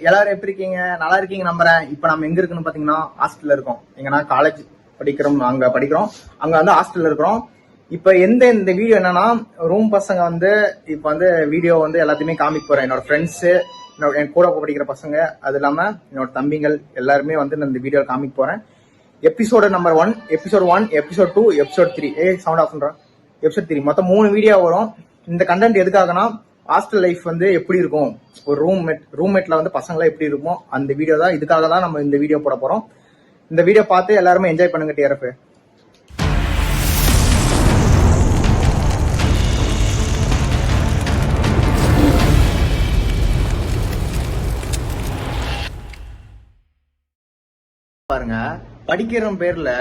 எல்லாரும் எப்படி இருக்கீங்க? நல்லா இருக்கீங்க நம்புறேன். இப்ப நம்ம எங்க இருக்குன்னு பாத்தீங்கன்னா ஹாஸ்டல்ல இருக்கோம். எங்கன்னா காலேஜ் படிக்கிறோம், அங்க படிக்கிறோம், அங்க வந்து ஹாஸ்டல்ல இருக்கிறோம். இப்ப இந்த வீடியோ என்னன்னா, ரூம் பசங்க வந்து இப்ப வந்து வீடியோ வந்து எல்லாத்தையுமே காமிக்க போறேன். என்னோட ஃப்ரெண்ட்ஸ், என் கூட படிக்கிற பசங்க, அது இல்லாம என்னோட தம்பிகள் எல்லாருமே வந்து நான் இந்த வீடியோ காமிக்க போறேன். Episode number 1, episode 1, episode 2, episode 3. Sound off பண்றேன். எபிசோட் 3 மொத்தம் 3 வீடியோ வரும். இந்த கண்டென்ட் எதுக்காகனா, ஹாஸ்டல் லைஃப் வந்து எப்படி இருக்கும், ஒரு ரூம்மேட்ல வந்து பசங்களா எப்படி இருக்கும், அந்த வீடியோ தான். இதுக்காக தான் நம்ம இந்த வீடியோ போட போறோம். இந்த வீடியோ பார்த்து எல்லாருமே என்ஜாய் பண்ணுங்க. டிஆர்எஃப் பாருங்க. படிக்கிற பேர்ல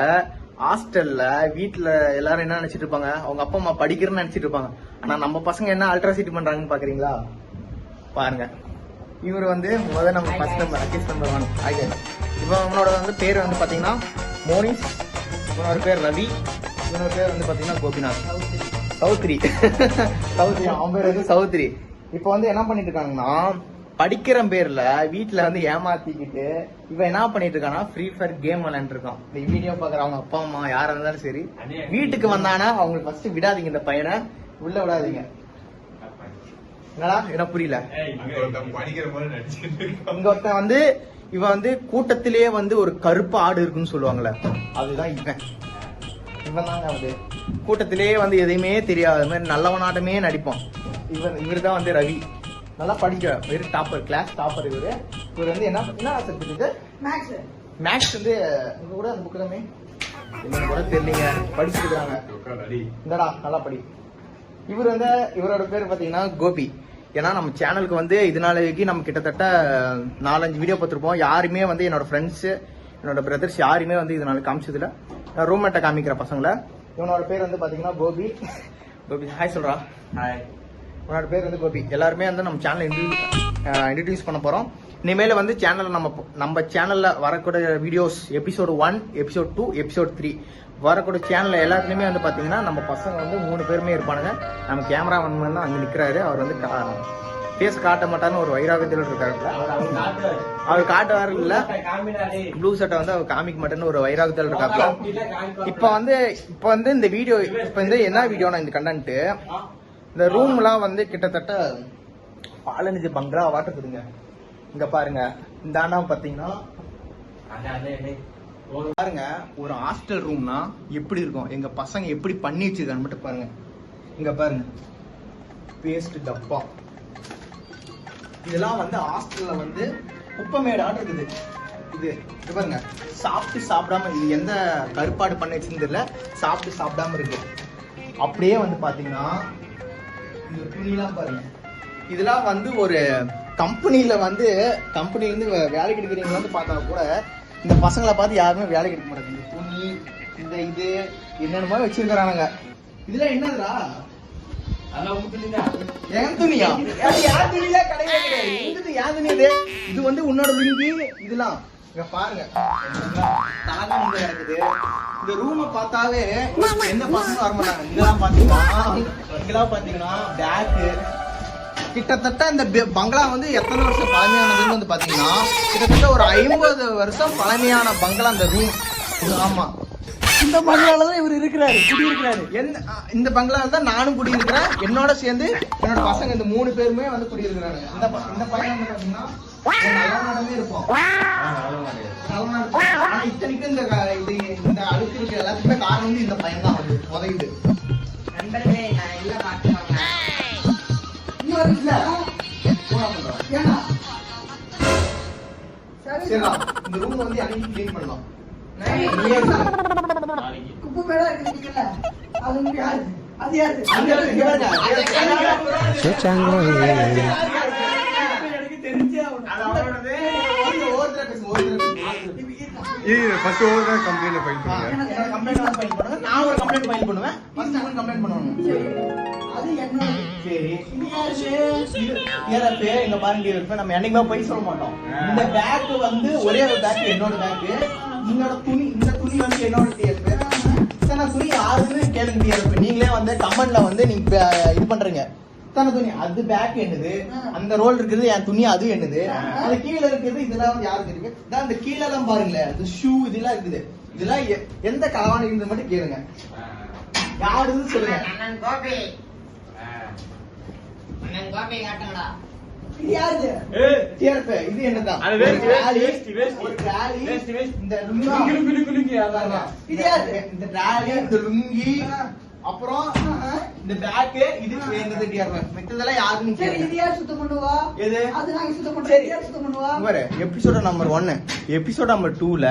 ஹாஸ்டல்ல வீட்டுல எல்லாரும் என்ன நினைச்சிட்டு இருப்பாங்க, அவங்க அப்பா அம்மா படிக்கிறேன்னு நினைச்சிட்டு இருப்பாங்க. ஆனா நம்ம பசங்க என்ன அல்ட்ராசிட்டி பண்றாங்கன்னு பாக்குறீங்களா? பாருங்க. இவர் வந்து முதல்ல நம்ம ஃபர்ஸ்ட் நம்பர் அக்கேஸ் நம்பர் 1 ஆகிட்டாரு. இவனோட வந்து பேர் வந்து பாத்தீங்கன்னா மோனிஷ், இவனோட பேர் ரவி, இவனோட பேர் வந்து பாத்தீங்கன்னா கோபிநாத். சௌத்ரி. அவன் பேர் வந்து சௌத்ரி. இப்ப வந்து என்ன பண்ணிட்டு இருக்காங்கன்னா, படிக்கிற பேர்ல வீட்டுல வந்து ஏமாத்திக்கிட்டு இவன் என்ன பண்ணிட்டு இருக்கானா, ஃப்ரீ ஃபயர் கேம் விளையாண்டு இருக்கான். இந்த வீடியோ பாக்குற அவங்க அப்பா அம்மா யாரா இருந்தாலும் சரி, வீட்டுக்கு வந்தானா அவங்களுக்கு ஃபர்ஸ்ட் விடாதீங்க, இந்த பையனை உள்ள விடாதீங்க. என்னடா என்ன புரியல? இங்க ஒருத்தன் வந்து இவன் வந்து கூட்டத்திலேயே வந்து ஒரு கருப்பு ஆடு இருக்குன்னு சொல்லுவாங்கல்ல, அதுதான் இவன் தாங்க. வந்து கூட்டத்திலேயே வந்து எதையுமே தெரியாத மாதிரி நல்லவனாட்டமே நடிப்பான். இவர் தான் வந்து ரவி. நல்லா படிக்கிற வெரி டாப்பர், கிளாஸ் டாப்பர். இவர் வந்து என்ன சப்ஜெக்ட்? மேக்ஸ். வந்து உங்க கூட அந்த புக்கு தானே என்ன கூட தெரியலீங்க, படிச்சுட்டு இருக்காங்க. இந்தடா நல்லா படி. இவர் வந்து இவரோட பேர் பாத்தீங்கன்னா கோபி. ஏன்னா நம்ம சேனலுக்கு வந்து இதனாலக்கு நம்ம கிட்டத்தட்ட 4-5 வீடியோ பார்த்துருப்போம். யாருமே வந்து என்னோட ஃப்ரெண்ட்ஸ், என்னோட பிரதர்ஸ் யாருமே வந்து இதனால காமிச்சதுல, ரூம்மேட்டை காமிக்கிற பசங்களை. இவனோட பேர் வந்து பாத்தீங்கன்னா கோபி. கோபி ஹாய் சொல்றா. ஹாய். உன்னோட பேர் வந்து கோபி. எல்லாருமே வந்து நம்ம சேனலை இன்ட்ரடியூஸ் பண்ண போறோம். இனிமேல வந்து சேனல்ல நம்ம சேனல்ல வரக்கூடிய வீடியோஸ் எபிசோடு 1, எபிசோட் 2, எபிசோட் 3 வரக்கூடிய சேனல்ல எல்லாத்துலயுமே வந்து பாத்தீங்கன்னா நம்ம பசங்க வந்து 3 பேருமே இருப்பானுங்க. நம்ம கேமராமேன் தான் அங்க நிக்கிறாரு. அவர் வந்து பேஸ் காட்ட மாட்டாருன்னு ஒரு வைராகத்தில் இருக்காரு. அவர் காட்டுவாரு இல்ல, ப்ளூ சட்டை வந்து அவர் காமிக்க மாட்டேன்னு ஒரு வைராகத்தில் இருக்காரு. இப்ப வந்து இந்த வீடியோ இப்ப வந்து என்ன வீடியோனா, இந்த கண்டென்ட் இந்த ரூம்லாம் வந்து கிட்டத்தட்ட 15 பங்களா வாட்டக்குதுங்க. இங்க பாருங்க. இந்த ஆண்டா பாத்தீங்கன்னா பாருங்க, ஒரு ஹாஸ்டல் ரூம்னா எப்படி இருக்கும், எங்க பசங்க எப்படி பண்ணி வச்சிருக்கான்னு மட்டும் பாருங்க. இங்க பாருங்க, பேஸ்ட் டப்பா. இதெல்லாம் வந்து ஹாஸ்டல்ல வந்து குப்பைமேடு ஆட்டு இருக்குது. இது பாருங்க, சாப்பிடாம இது எந்த கருப்பாடு பண்ணி வச்சிருந்ததுல சாப்பிடாம இருக்கு. அப்படியே வந்து பாத்தீங்கன்னா இந்த துணிலாம் பாருங்க. இதெல்லாம் வந்து ஒரு கம்பெனில இருந்து வேலைக்கு எடுக்கிறீங்க வந்து பார்த்தா கூட இந்த பசங்களை பார்த்து யாருமே வேலைக்கு எடுக்க மாட்டாங்க. இந்த துணி, இந்த இது என்னென்னமோ வச்சிருக்கிறானுங்க. இதெல்லாம் என்னதுடா? என் துணியா? யார் துணியா? கிடையவே கிடையாது. யார் துணி இது? இது வந்து உன்னோட லுங்கி. இதெல்லாம் இங்க பாருங்க, இருக்குது. இந்த ரூமை பார்த்தாவே எந்த பசங்களும் வர மாட்டாங்க. இதெல்லாம் பாத்தீங்கன்னா பேக்கு. கிட்டத்தட்ட இந்த பங்களா வந்து எத்தனை வருஷம் பழமையானதுன்னு வந்து பாத்தீங்கன்னா, கிட்டத்தட்ட ஒரு 50 வருஷம் பழமையான பங்களா இந்த ரூம். ஆமா, இந்த பங்களாலதான் இவர் இருக்கிறாரு, குடியிருக்கிறாரு. இந்த பங்களால தான் நானும் குடியிருக்கிறேன். என்னோட சேர்ந்து என்னோட பசங்க இந்த 3 பேருமே வந்து குடியிருக்கிறாங்க. இந்த பையன் வந்து பாத்தீங்கன்னா நல்லவனாடவே இருப்போம். ஆனா இத்தனைக்கு இந்த அழுக்கு இருக்கு எல்லாத்துக்குமே காரணம் வந்து இந்த பையன் தான் வந்து உதவிது. சரிடா, இந்த ரூம் வந்து அன்னைக்கு கிளீன் பண்ணலாம். குப்பை மேடா இருக்குல்ல, அது யாரு? அது யாரு? நம்ம என்னைக்குமே போய் சொல்ல மாட்டோம். இந்த பேக் வந்து ஒரே ஒரு பேக், என்னோட பேக். இந்த துணி வந்து என்னோட துணி யாருன்னு கேளுங்க. நீங்களே வந்து கமெண்ட்ல வந்து நீங்க இது பண்றீங்க. இத்தனை துணி அது பேக் என்னது, அந்த ரோல் இருக்குது என் துணி அது என்னது, அது கீழே இருக்குது இதெல்லாம் வந்து யாருக்கு இருக்கு. அந்த கீழே எல்லாம் பாருங்களேன், இந்த ஷூ இதெல்லாம் இருக்குது. இதெல்லாம் எந்த களவாணி இருந்தது மட்டும் கேளுங்க, யாருன்னு சொல்லுங்க. இது யாரு? இது என்னதான் இந்த லுங்கி, அப்புறம் இந்த பேக், இது என்னது டிஆர்பி, மித்ததெல்லாம் யாருன்னு கேளுங்க. இது யார் சுத்தம் பண்ணுவா? எது? அது நாங்க சுத்தம் பண்றோம். யார் சுத்தம் பண்ணுவா? பாரு, எபிசோட் நம்பர் 1, எபிசோட் நம்பர் 2ல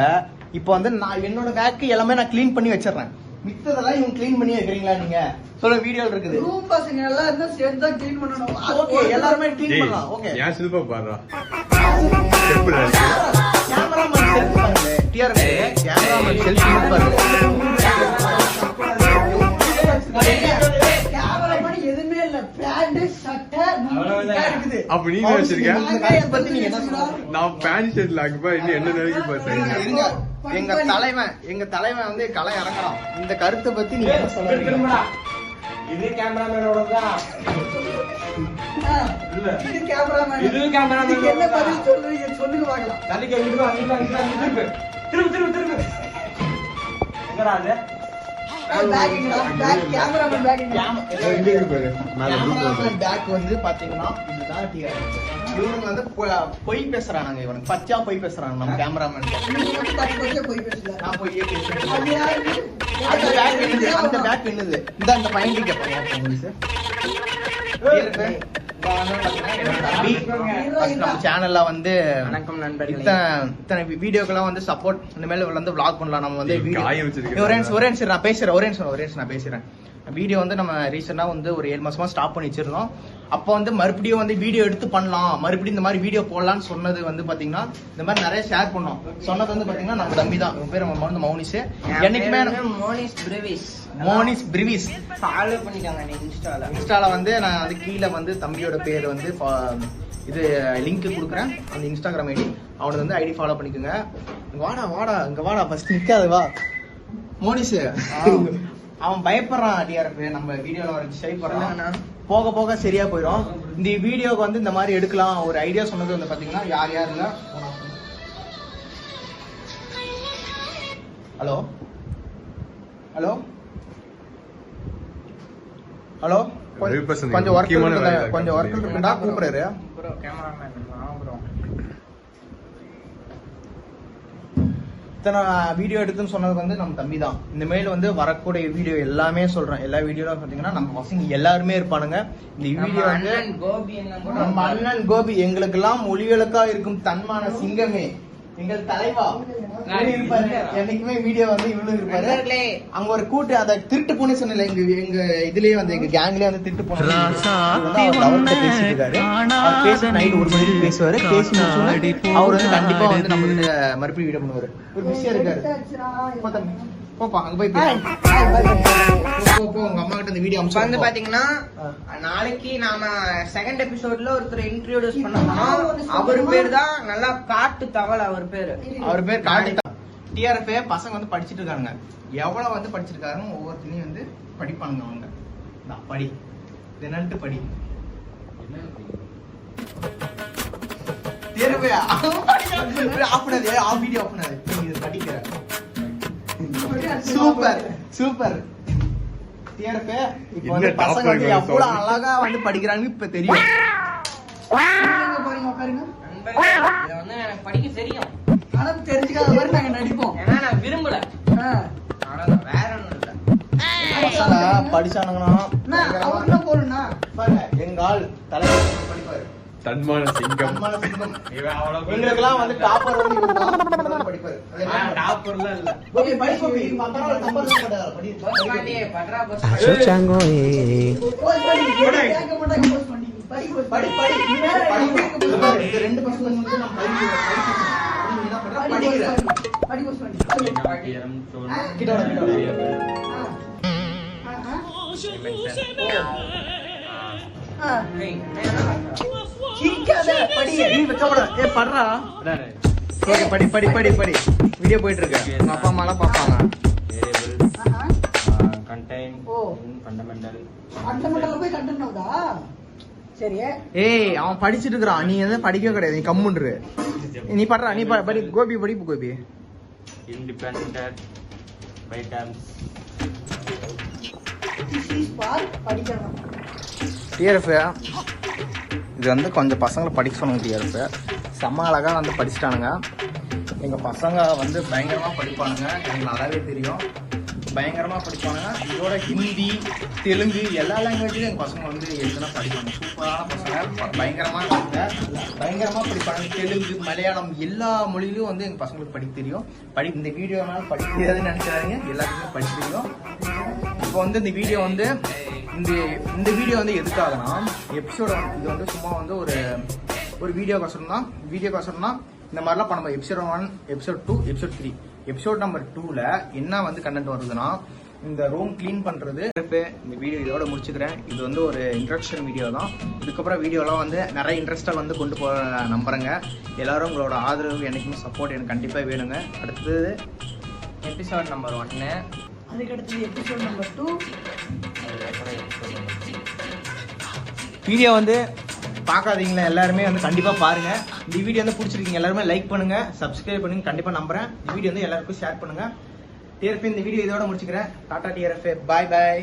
இப்போ வந்து நான் என்னோட பேக் எல்லாமே நான் க்ளீன் பண்ணி வச்சிடுறேன். மித்ததெல்லாம் இவங்க க்ளீன் பண்ணி வைக்கிறீங்களா நீங்க? சொல்ல வீடியோல இருக்குது. ரூம் பசங்க எல்லாம் இருந்தா சேர்ந்து தான் க்ளீன் பண்ணனும். ஓகே, எல்லாரும் க்ளீன் பண்ணலாம். ஓகே, ஏன் சில்பா பாறா? கேமராமேன் செல்ஃபி பாருங்க. டிஆர்பி கேமராமேன் செல்ஃபி பாருங்க. கேமராமேன் எதுமே இல்ல, பேண்ட் சட்டை இருக்குது. அப்ப நீங்க வச்சிருக்க இந்த பத்தி நீங்க என்ன சொல்றீங்க? நான் பேண்ட் ஷர்ட்ல அங்க இன்னும் என்ன நினைக்க போறீங்க? எங்க தலைவன் வந்து களை இறங்கறான். இந்த கருத்தை பத்தி நீங்க என்ன சொல்றீங்க? இது கேமராமேனோட தான். இல்ல, இது கேமராமேன். இதுக்கு என்ன பதில் சொல்றீங்க? சொல்லுங்க பார்க்கலாம். தலைக்கு இங்க வா, திரும்ப. எங்கடா அது? கேமராமேன் பேக் வந்து பாத்தீங்கன்னா இதுதான் டிஆர்பி. இவனுங்க வந்து பொய் பேசுறானுங்க, இவனுக்கு பச்சா பொய் பேசுறாங்க. நம்ம கேமராமேன் பொய் பேசல, நான் பொய்யே பேசுறேன். அந்த பேக் என்னது? இந்த பையன் கேட்பாங்க. நம்ம சேனல்ல வந்து இத்தனை வீடியோக்கெல்லாம் வந்து சப்போர்ட், இந்த மேல வந்து vlog பண்ணலாம். நம்ம வந்து ஒரே நிமிஷம் நான் பேசுறேன். வீடியோ வந்து நம்ம ரீசெண்டா வந்து ஒரு 7 மாசமா ஸ்டாப் பண்ணி வச்சிருந்தோம். அப்போ வந்து மறுபடியும் வந்து வீடியோ எடுத்து பண்ணலாம், மறுபடியும் இந்த மாதிரி வீடியோ போடலாம்னு சொன்னது வந்து பாத்தீங்கன்னா இந்த மாதிரி நிறைய ஷேர் பண்ணோம். சொன்னது வந்து பாத்தீங்கன்னா நம்ம தம்பி தான். இவன் பேர் வந்து மௌனிஷ். என்னைக்குமே மோனிஸ் பிரிவிஸ் ஃபாலோ பண்ணிட்டாங்க இன்ஸ்டால வந்து நான் வந்து கீழே வந்து தம்பியோட பேர் வந்து இது லிங்க் கொடுக்குறேன், அந்த இன்ஸ்டாகிராம் ஐடி. அவனுக்கு வந்து ஐடி ஃபாலோ பண்ணிக்கோங்க. வாடா ஃபர்ஸ்ட் நிக்காது, வா மோனிஷ். அவன் பயப்படுறான் டிஆர்பி, நம்ம வீடியோல வர ஷை பண்றான். போக போக சரியா போயிடும். இந்த வீடியோக்கு வந்து இந்த மாதிரி எடுக்கலாம் ஒரு ஐடியா சொன்னது வந்து பாத்தீங்கன்னா யார் இல்ல. ஹலோ கொஞ்சம் ஒர்க் இருக்குடா, கூப்பிடுறாரு. இத்தனை வீடியோ எடுத்துன்னு சொன்னது வந்து நம்ம தம்பி தான். இந்த மேல வந்து வரக்கூடிய வீடியோ எல்லாமே சொல்றேன், எல்லா வீடியோலும் பாத்தீங்கன்னா நம்ம பசங்க எல்லாருமே இருப்பானுங்க. இந்த வீடியோ வந்து நம்ம அண்ணன் கோபி, எங்களுக்கு எல்லாம் மொழிகளுக்கா இருக்கும் தன்மான சிங்கமே, எங்கள் தலைவா இருப்பாரு. என்னைக்குமே வீடியோ வந்து இவ்வளவு இருப்பாரு. அங்க ஒரு கூட்டு அதை திருட்டு போன சொன்னல, எங்க இதுலயே வந்து எங்க கேங்லயே வந்து திருட்டு போன பேசிட்டு இருக்காரு. அவர் பேசி நைட் 1 மணிக்கு பேசுவாரு. பேசி அவர் வந்து கண்டிப்பா வந்து நம்ம கிட்ட மறுபடியும் வீடியோ பண்ணுவாரு. ஒரு விஷயம் இருக்காரு, போப்பா அங்க போய் உங்க அம்மா கிட்ட இந்த வீடியோ அம்சம் வந்து பாத்தீங்கன்னா நாளைக்கு நாம செகண்ட் எபிசோட்ல ஒருத்தர் இன்ட்ரோடியூஸ் பண்ண போறோம். அவர் பேர் தான் நல்லா காட்டு தவளை. அவர் பேர் காட்டு டிஆர்எஃப். பசங்க வந்து படிச்சுட்டு இருக்காங்க. எவ்வளவு வந்து படிச்சிருக்காங்க ஒவ்வொருத்தனையும் வந்து படிப்பானுங்க. அவங்க படி என்னன்ட்டு படி தேர்வு ஆப்னது வீடியோ ஆப்னது படிக்கிற சூப்பர் டிஆர்பி. இப்போ வந்து பசங்க வந்து எவ்வளவு அழகா வந்து படிக்கிறாங்க இப்ப தெரியும். எனக்கு படிக்க தெரியும், ஆனா தெரிஞ்சுக்காத மாதிரி நாங்க நடிப்போம். ஏன்னா நான் விரும்பல, வேற ஒண்ணும் இல்ல. படிச்சானுங்கன்னா எங்கால் தலைவர் படிப்பாரு. தன்மான சிங்கம். எங்களுக்கெல்லாம் வந்து டாப்பர் வந்து படிப்பாரு. டாப்பர்லாம் இல்ல. ஓகே படிப்போம். பக்கறால நம்பர் போடாத. படி பட்ரா பஸ். சோச்சாங்கோ படி. இந்த ரெண்டு பசங்க வந்து நம்ம படிக்கிறேன். படி பஸ் பண்ணி. கிட்ட படி வீடியோ போயிட்டு இருக்கு. அப்பா அம்மா எல்லாம் பாப்பாங்க. சரி. ஏய் அவன் படிச்சிட்டு இருக்கிறான், நீ எதுவும் படிக்கவே கிடையாது, நீ கம்முன்று. நீ படுறா, நீ படி. கோபி படிப்பு கோபி. இண்டிபெண்டன்ட் பை டைம்ஸ் படிக்கணும். டிஆர்எஃப் இது வந்து கொஞ்சம் பசங்களை படிக்க சொன்னாங்க. டிஆர்எஃப் செம்ம அழகாக வந்து படிச்சிட்டானுங்க. எங்கள் பசங்க வந்து பயங்கரமாக படிப்பானுங்க, எனக்கு நல்லாவே தெரியும். பயங்கரமாக படிப்பானுங்க. இதோட ஹிந்தி, தெலுங்கு எல்லா லாங்குவேஜ்லையும் எங்கள் பசங்க வந்து எதுனா படிப்பாங்க. சூப்பரான பசங்க, பயங்கரமாக இருக்காங்க, பயங்கரமாக படிப்பாங்க. தெலுங்கு, மலையாளம் எல்லா மொழியிலும் வந்து எங்கள் பசங்களுக்கு படிக்க தெரியும். இந்த வீடியோனால படிக்க தெரியாதுன்னு நினச்சாருங்க, எல்லாத்துக்குமே படிக்க தெரியும். இப்போ வந்து இந்த வீடியோ வந்து இந்த வீடியோ வந்து எதுக்காகனா எபிசோட இது வந்து சும்மா வந்து ஒரு வீடியோக்கோசரம் தான். இந்த மாதிரிலாம் நம்ம episode 1, episode 2, episode 3, episode number 2ல என்ன வந்து கண்டென்ட் வருதுன்னா இந்த ரூம் கிளீன் பண்றது. இந்த வீடியோ இதோட முடிச்சுக்கிறேன். இது வந்து ஒரு இன்ட்ரடக்ஷன் வீடியோ தான். இதுக்கப்புறம் வீடியோலாம் வந்து நிறைய இன்ட்ரெஸ்டாக வந்து கொண்டு போக நம்புறேங்க. எல்லாரும் உங்களோட ஆதரவு, எனக்குமே சப்போர்ட் எனக்கு கண்டிப்பாக வேணுங்க. அடுத்தது எபிசோட் நம்பர் 1, அதுக்கடுத்து எபிசோட் நம்பர் 2. வீடியோ வந்து பார்க்காதீங்களா எல்லாருமே வந்து கண்டிப்பாக பாருங்க. இந்த வீடியோ வந்து பிடிச்சிருக்கீங்க எல்லாருமே லைக் பண்ணுங்க, சப்ஸ்கிரைப் பண்ணுங்க, கண்டிப்பாக நம்புறேன். இந்த வீடியோ வந்து எல்லாருக்கும் ஷேர் பண்ணுங்க. டிஆர்எஃப் இந்த வீடியோ இதோட முடிச்சுக்கிறேன். டாடா டிஆர்எஃப், பாய் பாய்.